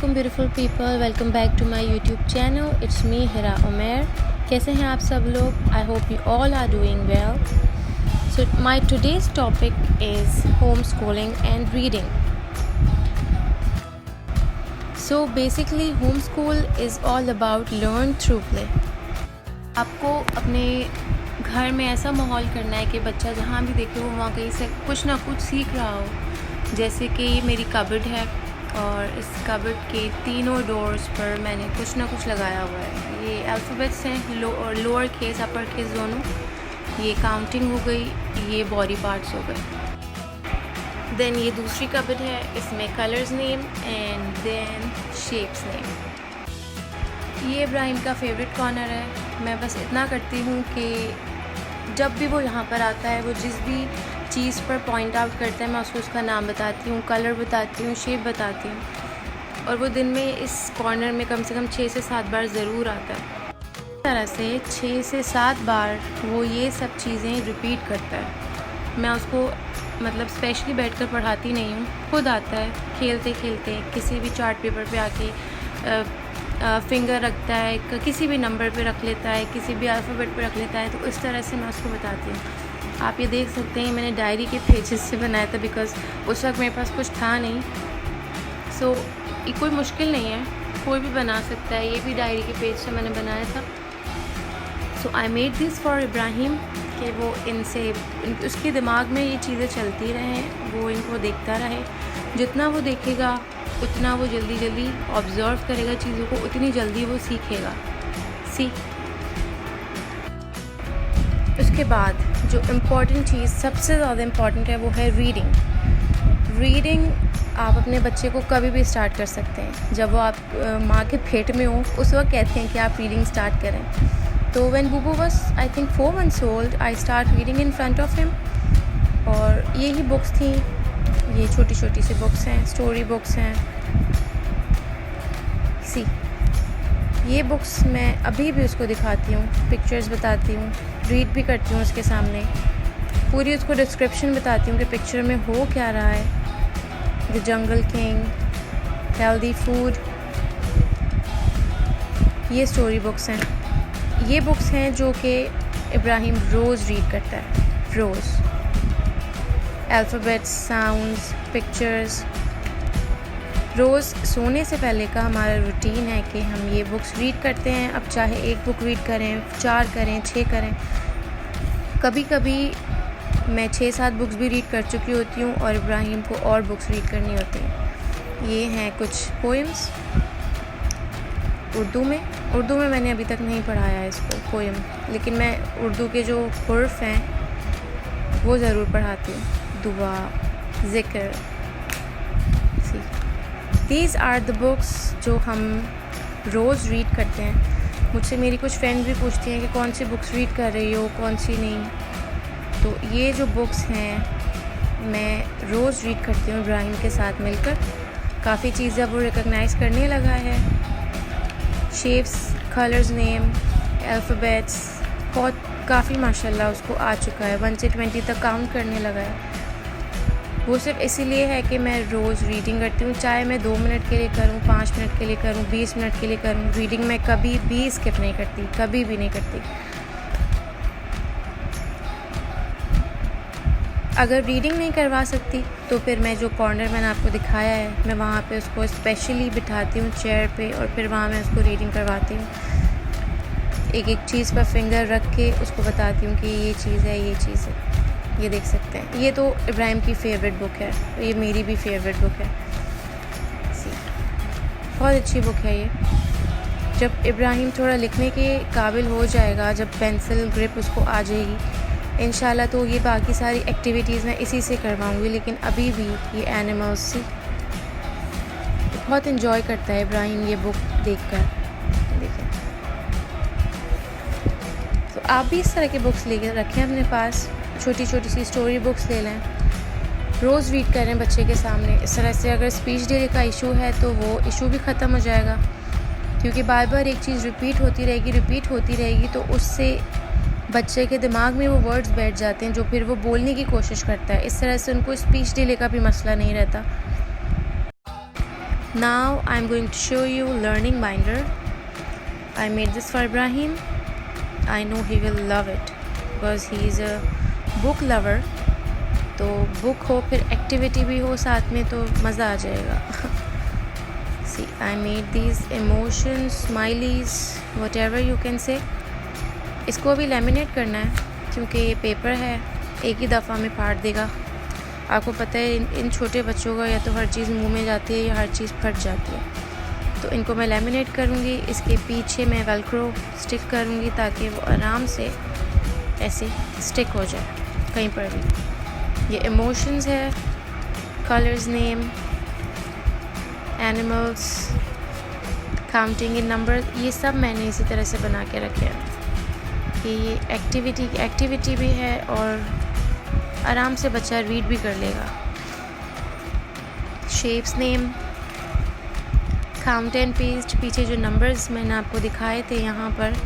वालेकुम beautiful people, welcome back to my YouTube channel. It's me Hira Umair. कैसे हैं आप सब लोग? I hope you all are doing well. So my today's topic is home schooling and reading. So basically home school is all about learn through play. आपको अपने घर में ऐसा माहौल करना है कि बच्चा जहाँ भी देखे वो वहाँ कहीं से कुछ ना कुछ सीख रहा हो। जैसे कि ये मेरी कबर्ड है और इस कबर्ड के तीनों डोर्स पर मैंने कुछ ना कुछ लगाया हुआ है। ये अल्फ़ाबेट्स हैं, लोअर केस अपर केस दोनों। ये काउंटिंग हो गई, ये बॉडी पार्ट्स हो गए। देन ये दूसरी कबर्ड है, इसमें colours name and then shapes name. ये इब्राहिम का फेवरेट कॉर्नर है। मैं बस इतना करती हूँ कि जब भी वो यहाँ पर आता है, वो जिस भी चीज़ पर पॉइंट आउट करता है, मैं उसको उसका नाम बताती हूँ, कलर बताती हूँ, शेप बताती हूँ। और वो दिन में इस कॉर्नर में कम से कम 6 से 7 बार ज़रूर आता है। इस तरह से 6 से 7 बार वो ये सब चीज़ें रिपीट करता है। मैं उसको मतलब स्पेशली बैठकर पढ़ाती नहीं हूँ, खुद आता है खेलते खेलते किसी भी चार्ट पेपर पे आके फिंगर रखता है, किसी भी नंबर पे रख लेता है, किसी भी अल्फ़ाबेट पे रख लेता है। तो इस तरह से मैं उसको बताती हूँ। आप ये देख सकते हैं, मैंने डायरी के पेजेस से बनाया था बिकॉज़ उस वक्त मेरे पास कुछ था नहीं। सो ये कोई मुश्किल नहीं है, कोई भी बना सकता है। ये भी डायरी के पेज से मैंने बनाया था। So I made this for Ibrahim कि वो इनसे उसके दिमाग में ये चीज़ें चलती रहें, वो इनको देखता रहे। जितना वो देखेगा उतना वो जल्दी जल्दी ऑब्ज़र्व करेगा चीज़ों को, उतनी जल्दी वो सीखेगा। उसके बाद जो इम्पॉर्टेंट चीज़ सबसे ज़्यादा इम्पॉर्टेंट है वो है रीडिंग। रीडिंग आप अपने बच्चे को कभी भी स्टार्ट कर सकते हैं। जब वो आप माँ के पेट में हो उस वक्त कहते हैं कि आप रीडिंग स्टार्ट करें। तो when Bubu was I think 4 months old, I start reading in front of him. और यही बुक्स थी, ये छोटी छोटी सी बुक्स हैं, स्टोरी बुक्स हैं। सी ये बुक्स मैं अभी भी उसको दिखाती हूँ, पिक्चर्स बताती हूँ, रीड भी करती हूँ उसके सामने, पूरी उसको डिस्क्रिप्शन बताती हूँ कि पिक्चर में हो क्या रहा है। The jungle king, healthy food, ये स्टोरी बुक्स हैं। ये बुक्स हैं जो कि इब्राहिम रोज़ रीड करता है, रोज़। Alphabets, sounds, pictures. रोज़ सोने से पहले का हमारा रूटीन है कि हम ये बुक्स रीड करते हैं। अब चाहे एक बुक रीड करें, 4 करें, 6 करें। कभी कभी मैं 6-7 बुक्स भी रीड कर चुकी होती हूँ और इब्राहिम को और बुक्स रीड करनी होती हैं। ये हैं कुछ पोएम्स उर्दू में मैंने अभी तक नहीं पढ़ाया है इसको पोएम, लेकिन मैं उर्दू के जो हुर्फ हैं वो ज़रूर पढ़ाती हूँ। दुआ, ज़िक्र। दीज आर द बुक्स जो हम रोज़ रीड करते हैं। मुझसे मेरी कुछ फ्रेंड भी पूछती हैं कि कौन सी बुक्स रीड कर रही हो, कौन सी नहीं। तो ये जो बुक्स हैं मैं रोज़ रीड करती हूँ इब्राहिम के साथ मिलकर। काफ़ी चीज़ें वो रिकॉग्नाइज़ करने लगा है। शेप्स, कलर्स नेम, अल्फ़ाबेट्स बहुत काफ़ी माशाल्लाह उसको आ चुका है। 1 से 20 तक काउंट करने लगा है। वो सिर्फ इसीलिए है कि मैं रोज़ रीडिंग करती हूँ, चाहे मैं 2 मिनट के लिए करूँ, 5 मिनट के लिए करूँ, 20 मिनट के लिए करूँ। रीडिंग मैं कभी भी स्किप नहीं करती, कभी भी नहीं करती। अगर रीडिंग नहीं करवा सकती तो फिर मैं जो कॉर्नर मैंने आपको दिखाया है, मैं वहाँ पे उसको स्पेशली बिठाती हूँ चेयर पे और फिर वहाँ मैं उसको रीडिंग करवाती हूँ। एक एक चीज़ पर फिंगर रख के उसको बताती हूँ कि ये चीज़ है, ये चीज़ है। ये देख सकते हैं, ये तो इब्राहिम की फ़ेवरेट बुक है, ये मेरी भी फेवरेट बुक है। बहुत अच्छी बुक है ये। जब इब्राहिम थोड़ा लिखने के काबिल हो जाएगा, जब पेंसिल ग्रिप उसको आ जाएगी इंशाल्लाह, तो ये बाकी सारी एक्टिविटीज़ मैं इसी से करवाऊँगी। लेकिन अभी भी ये एनिमल्स से बहुत इन्जॉय करता है इब्राहिम ये बुक देखकर। देखें, तो आप भी इस तरह के बुक्स लेकर रखें अपने पास। छोटी छोटी सी स्टोरी बुक्स ले लें, रोज़ रीड करें बच्चे के सामने। इस तरह से अगर स्पीच डिले का इशू है तो वो इशू भी ख़त्म हो जाएगा, क्योंकि बार बार एक चीज़ रिपीट होती रहेगी तो उससे बच्चे के दिमाग में वो वर्ड्स बैठ जाते हैं जो फिर वो बोलने की कोशिश करता है। इस तरह से उनको स्पीच डिले का भी मसला नहीं रहता। Now I'm going to show you learning binder. I made this for Ibrahim. I know he will love it because he is a book lover. तो बुक हो फिर एक्टिविटी भी हो साथ में तो मज़ा आ जाएगा. See, I made these emotions, smileys, whatever you can say. इसको भी लेमिनेट करना है क्योंकि ये पेपर है, एक ही दफ़ा में फाड़ देगा. आपको पता है इन छोटे बच्चों का या तो हर चीज़ मुंह में जाती है या हर चीज़ फट जाती है. तो इनको मैं लेमिनेट करूँगी. इसके पीछे मैं वेलक्रो स्टिक करूँगी ताकि वो आराम से ऐसे स्टिक हो जाए कहीं पर भी. ये इमोशंस है, colours, name, animals, counting in number, ये सब मैंने इसी तरह से बना के रखे हैं कि ये एक्टिविटी भी है और आराम से बच्चा रीड भी कर लेगा. Shapes, name, count and paste. पीछे जो नंबर्स मैंने आपको दिखाए थे यहाँ पर,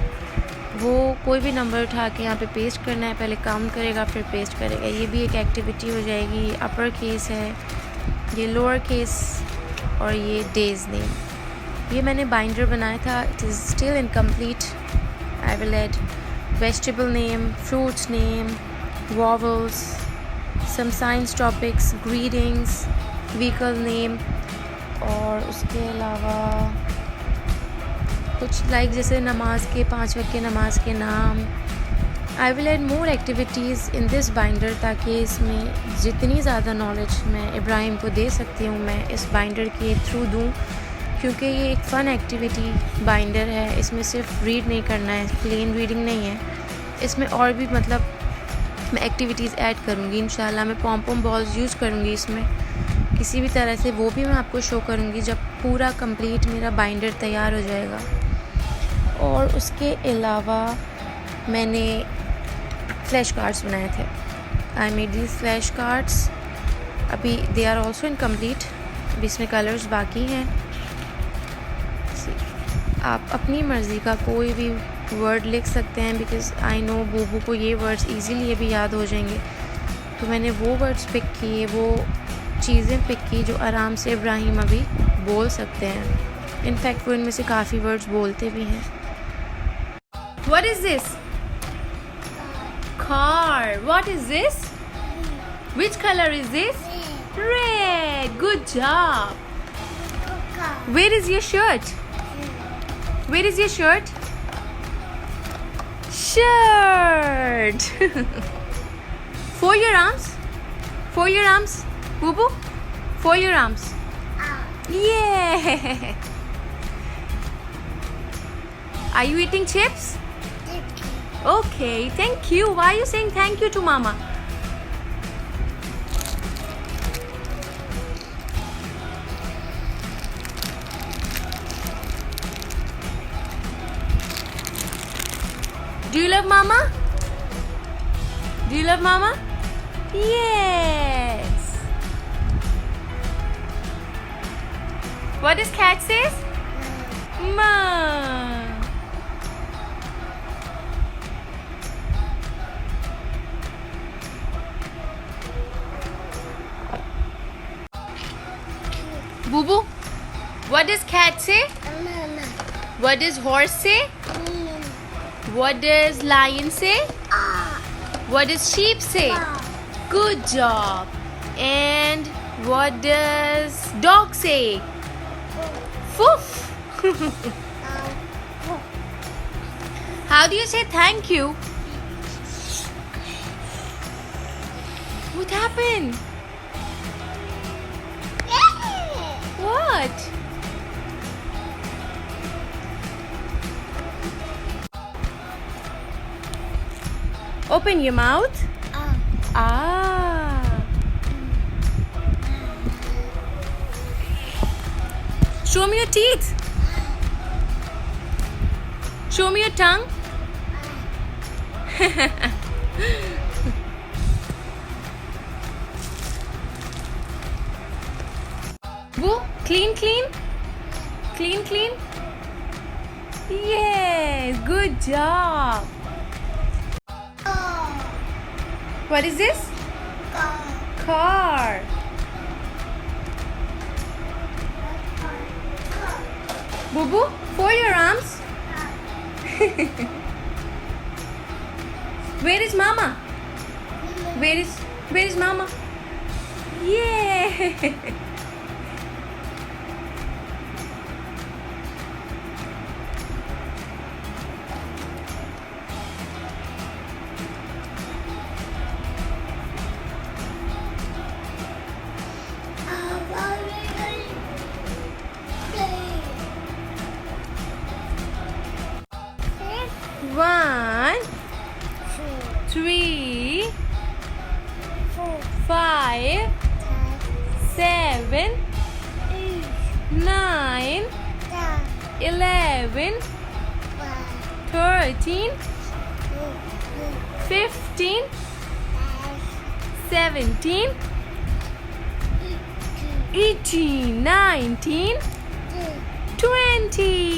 वो कोई भी नंबर उठा के यहाँ पे पेस्ट करना है. पहले काउंट करेगा फिर पेस्ट करेगा. ये भी एक एक्टिविटी हो जाएगी. अपर केस है, ये लोअर केस और ये डेज नेम. ये मैंने बाइंडर बनाया था. It is still incomplete. I will add vegetable name, fruits name, vowels, some science topics, greetings, vehicle name और उसके अलावा कुछ लाइक जैसे नमाज के 5 वक्त के नमाज के नाम. I will add more activities in this binder ताकि इसमें जितनी ज़्यादा नॉलेज मैं इब्राहिम को दे सकती हूँ मैं इस बाइंडर के थ्रू दूँ, क्योंकि ये एक फ़न एक्टिविटी बाइंडर है. इसमें सिर्फ रीड नहीं करना है, प्लेन रीडिंग नहीं है. इसमें और भी मतलब मैं एक्टिविटीज़ ऐड करूँगी इंशाल्लाह. मैं पॉम बॉल्स यूज़ करूँगी इसमें किसी भी तरह से. वो भी मैं आपको शो करूँगी जब पूरा कंप्लीट मेरा बाइंडर तैयार हो जाएगा. और उसके अलावा मैंने फ्लैश कार्ड्स बनाए थे. I made these flash cards. अभी दे आर ऑल्सो इनकम्प्लीट. अभी इसमें कलर्स बाकी हैं. आप अपनी मर्ज़ी का कोई भी वर्ड लिख सकते हैं बिकॉज़ आई नो बूबू को ये वर्ड्स इजीली अभी याद हो जाएंगे. तो मैंने वो वर्ड्स पिक किए, वो चीज़ें पिक की जो आराम से इब्राहिम अभी बोल सकते हैं. इनफैक्ट वो इनमें से काफ़ी वर्ड्स बोलते भी हैं. What is this? Car. What is this? Which color is this? Red. Good job. Where is your shirt? Where is your shirt? Shirt. Fold your arms. Fold your arms. Boo boo. Fold your arms. Yeah. Are you eating chips? Okay. Thank you. Why are you saying thank you to Mama? Do you love Mama? Do you love Mama? Yes. What does cat says? Ma. Boo boo. What does cat say? What does horse say? What does lion say? What does sheep say? Good job. And what does dog say? Foof. How do you say thank you? What happened? What? Open your mouth. Ah. Show me your teeth. Show me your tongue. Boo, clean, clean. Clean, clean. Yes, good job. What is this? Car. Bubu, fold your arms. Where is Mama? Where is Mama? Yay! One, 3, 5, 7, 9, 11, 13, 15, 17, 18, 19, 20.